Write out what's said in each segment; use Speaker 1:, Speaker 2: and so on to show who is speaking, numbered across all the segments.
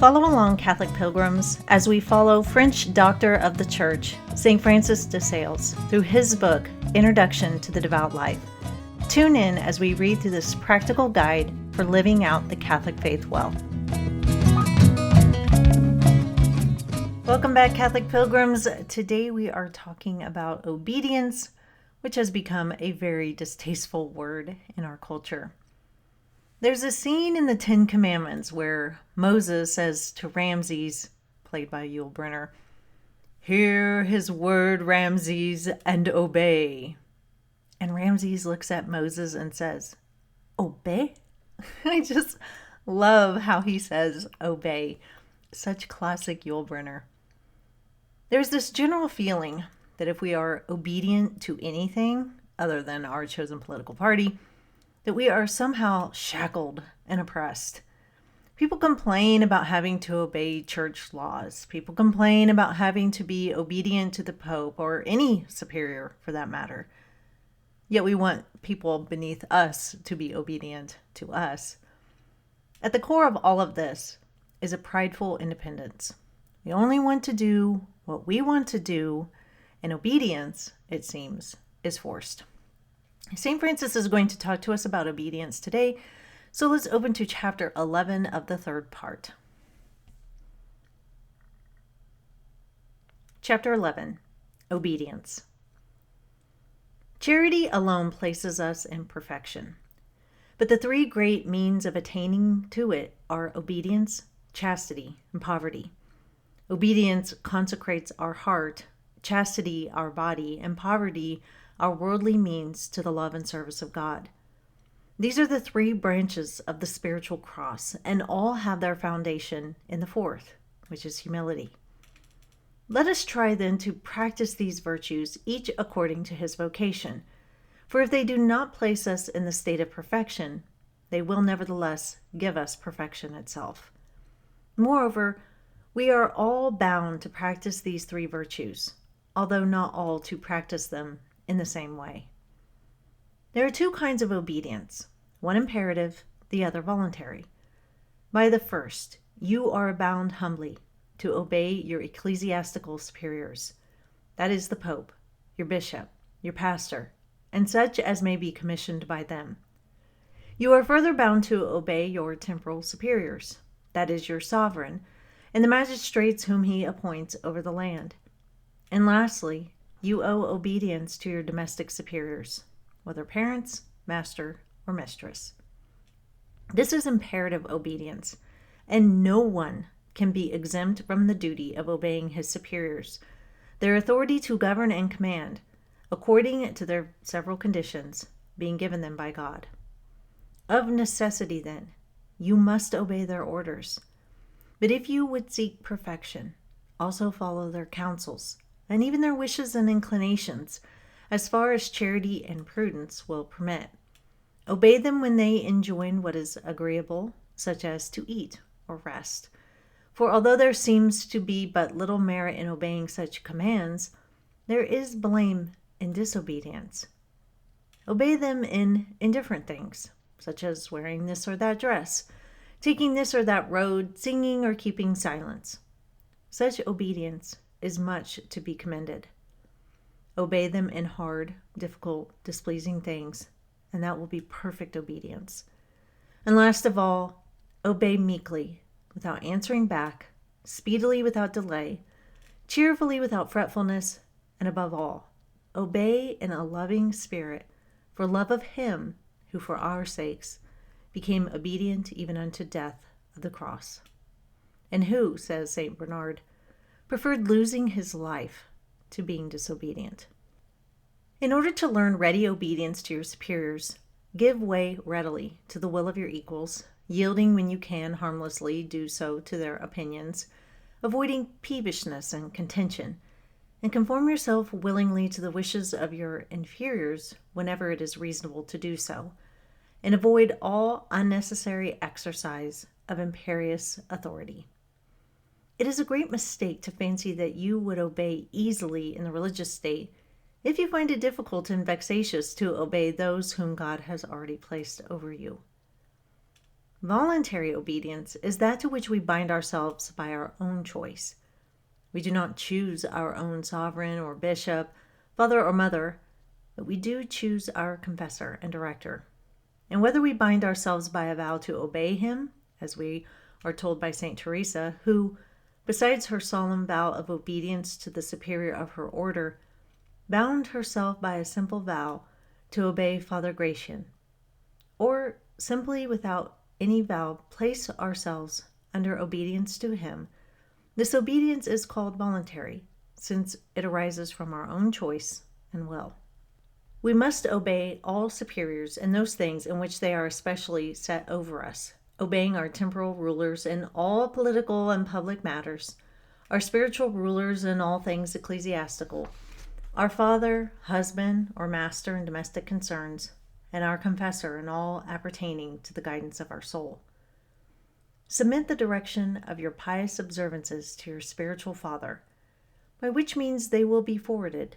Speaker 1: Follow along, Catholic Pilgrims, as we follow French Doctor of the Church, St. Francis de Sales, through his book, Introduction to the Devout Life. Tune in as we read through this practical guide for living out the Catholic faith well. Welcome back, Catholic Pilgrims. Today we are talking about obedience, which has become a very distasteful word in our culture. There's a scene in the Ten Commandments where Moses says to Ramses, played by Yule Brenner, "Hear his word, Ramses, and obey." And Ramses looks at Moses and says, "Obey?" I just love how he says obey. Such classic Yule Brenner. There's this general feeling that if we are obedient to anything other than our chosen political party, that we are somehow shackled and oppressed. People complain about having to obey church laws. People complain about having to be obedient to the Pope or any superior for that matter. Yet we want people beneath us to be obedient to us. At the core of all of this is a prideful independence. We only want to do what we want to do, and obedience, it seems, is forced. St. Francis is going to talk to us about obedience today, so let's open to chapter 11 of the third part. Chapter 11, Obedience. Charity alone places us in perfection, but the three great means of attaining to it are obedience, chastity, and poverty. Obedience consecrates our heart, chastity our body, and poverty our worldly means to the love and service of God. These are the three branches of the spiritual cross, and all have their foundation in the fourth, which is humility. Let us try then to practice these virtues, each according to his vocation. For if they do not place us in the state of perfection, they will nevertheless give us perfection itself. Moreover, we are all bound to practice these three virtues, although not all to practice them in the same way. There are two kinds of obedience, one imperative, the other voluntary. By the first, you are bound humbly to obey your ecclesiastical superiors, that is the Pope, your bishop, your pastor, and such as may be commissioned by them. You are further bound to obey your temporal superiors, that is your sovereign, and the magistrates whom he appoints over the land. And lastly, you owe obedience to your domestic superiors, whether parents, master, or mistress. This is imperative obedience, and no one can be exempt from the duty of obeying his superiors, their authority to govern and command, according to their several conditions, being given them by God. Of necessity, then, you must obey their orders. But if you would seek perfection, also follow their counsels, and even their wishes and inclinations, as far as charity and prudence will permit. Obey them when they enjoin what is agreeable, such as to eat or rest. For although there seems to be but little merit in obeying such commands, there is blame in disobedience. Obey them in indifferent things, such as wearing this or that dress, taking this or that road, singing or keeping silence. Such obedience is much to be commended. Obey them in hard, difficult, displeasing things, and that will be perfect obedience. And last of all, obey meekly, without answering back, speedily without delay, cheerfully without fretfulness, and above all, obey in a loving spirit, for love of him who for our sakes became obedient even unto death of the cross, and who, says St. Bernard, preferred losing his life to being disobedient. In order to learn ready obedience to your superiors, give way readily to the will of your equals, yielding when you can harmlessly do so to their opinions, avoiding peevishness and contention, and conform yourself willingly to the wishes of your inferiors whenever it is reasonable to do so, and avoid all unnecessary exercise of imperious authority. It is a great mistake to fancy that you would obey easily in the religious state if you find it difficult and vexatious to obey those whom God has already placed over you. Voluntary obedience is that to which we bind ourselves by our own choice. We do not choose our own sovereign or bishop, father or mother, but we do choose our confessor and director. And whether we bind ourselves by a vow to obey him, as we are told by St. Teresa, who, besides her solemn vow of obedience to the superior of her order, bound herself by a simple vow to obey Father Gratian, or simply without any vow place ourselves under obedience to him, this obedience is called voluntary, since it arises from our own choice and will. We must obey all superiors in those things in which they are especially set over us, obeying our temporal rulers in all political and public matters, our spiritual rulers in all things ecclesiastical, our father, husband, or master in domestic concerns, and our confessor in all appertaining to the guidance of our soul. Submit the direction of your pious observances to your spiritual father, by which means they will be forwarded,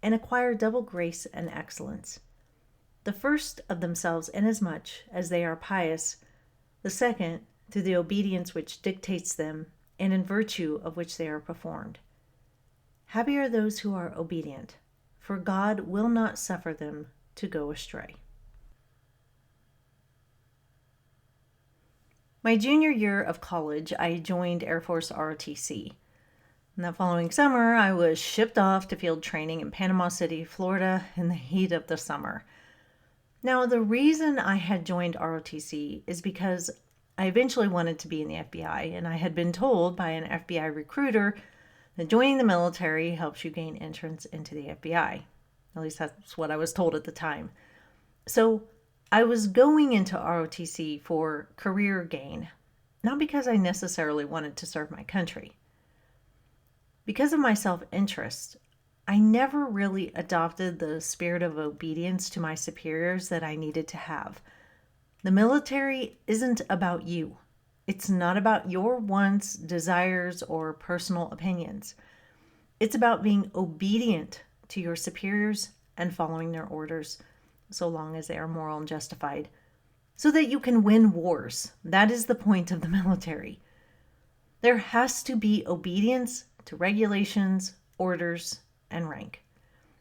Speaker 1: and acquire double grace and excellence. The first of themselves inasmuch as they are pious, the second through the obedience which dictates them, and in virtue of which they are performed. Happy are those who are obedient, for God will not suffer them to go astray. My junior year of college, I joined Air Force ROTC. And that following summer, I was shipped off to field training in Panama City, Florida, in the heat of the summer. Now, the reason I had joined ROTC is because I eventually wanted to be in the FBI, and I had been told by an FBI recruiter that joining the military helps you gain entrance into the FBI. At least that's what I was told at the time. So I was going into ROTC for career gain, not because I necessarily wanted to serve my country. Because of my self-interest, I never really adopted the spirit of obedience to my superiors that I needed to have. The military isn't about you. It's not about your wants, desires, or personal opinions. It's about being obedient to your superiors and following their orders, so long as they are moral and justified, so that you can win wars. That is the point of the military. There has to be obedience to regulations, orders, and rank.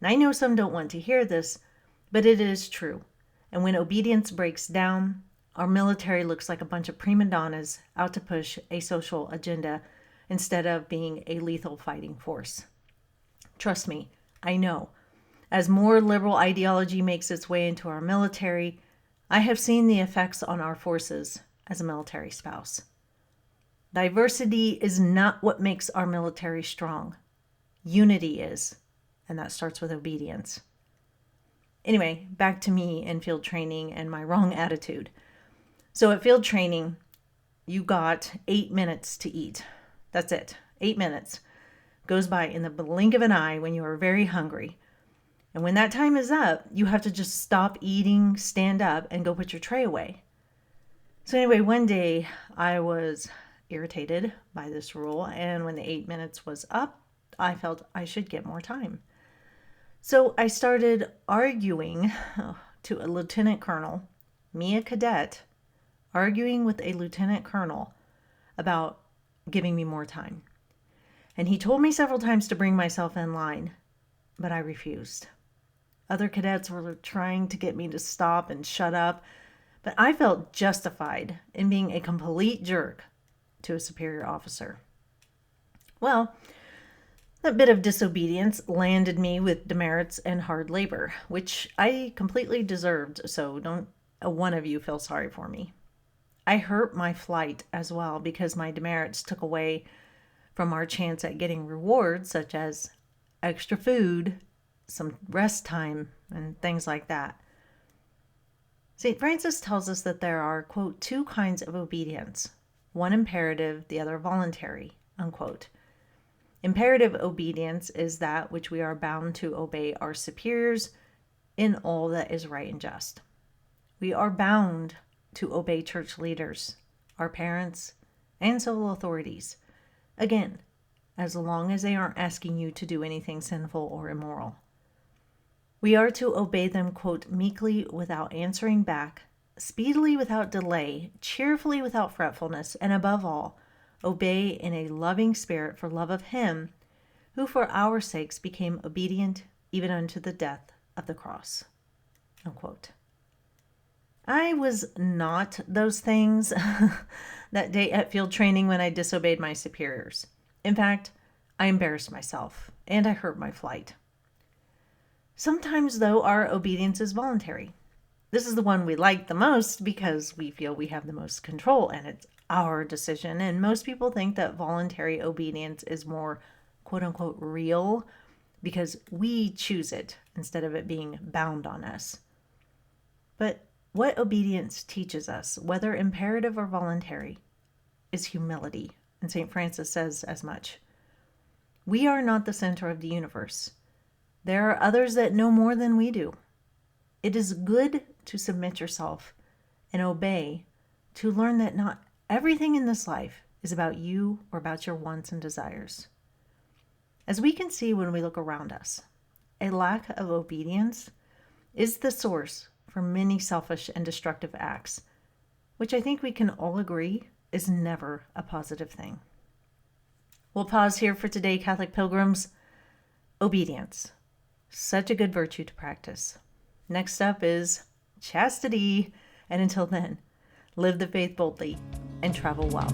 Speaker 1: And I know some don't want to hear this, but it is true. And when obedience breaks down, our military looks like a bunch of prima donnas out to push a social agenda instead of being a lethal fighting force. Trust me, I know. As more liberal ideology makes its way into our military, I have seen the effects on our forces as a military spouse. Diversity is not what makes our military strong. Unity is, and that starts with obedience. Anyway, back to me in field training and my wrong attitude. So at field training, you got 8 minutes to eat. That's it. 8 minutes. Goes by in the blink of an eye when you are very hungry. And when that time is up, you have to just stop eating, stand up, and go put your tray away. So anyway, one day I was irritated by this rule, and when the 8 minutes was up, I felt I should get more time. So I started arguing to a lieutenant colonel, me a cadet, arguing with a lieutenant colonel about giving me more time. And he told me several times to bring myself in line, but I refused. Other cadets were trying to get me to stop and shut up, but I felt justified in being a complete jerk to a superior officer. Well, that bit of disobedience landed me with demerits and hard labor, which I completely deserved, so don't one of you feel sorry for me. I hurt my flight as well because my demerits took away from our chance at getting rewards such as extra food, some rest time, and things like that. St. Francis tells us that there are, quote, 2 kinds of obedience, one imperative, the other voluntary, unquote. Imperative obedience is that which we are bound to obey our superiors in all that is right and just. We are bound to obey church leaders, our parents, and civil authorities. Again, as long as they aren't asking you to do anything sinful or immoral. We are to obey them, quote, meekly without answering back, speedily without delay, cheerfully without fretfulness, and above all, obey in a loving spirit for love of him who for our sakes became obedient even unto the death of the cross. Unquote. I was not those things that day at field training when I disobeyed my superiors. In fact, I embarrassed myself and I hurt my flight. Sometimes, though, our obedience is voluntary. This is the one we like the most because we feel we have the most control and it's our decision. And most people think that voluntary obedience is more quote unquote real because we choose it instead of it being bound on us. But what obedience teaches us, whether imperative or voluntary, is humility. And St. Francis says as much. We are not the center of the universe. There are others that know more than we do. It is good to submit yourself and obey, to learn that not everything in this life is about you or about your wants and desires. As we can see when we look around us, a lack of obedience is the source for many selfish and destructive acts, which I think we can all agree is never a positive thing. We'll pause here for today, Catholic Pilgrims. Obedience. Such a good virtue to practice. Next up is chastity. And until then, live the faith boldly and travel well.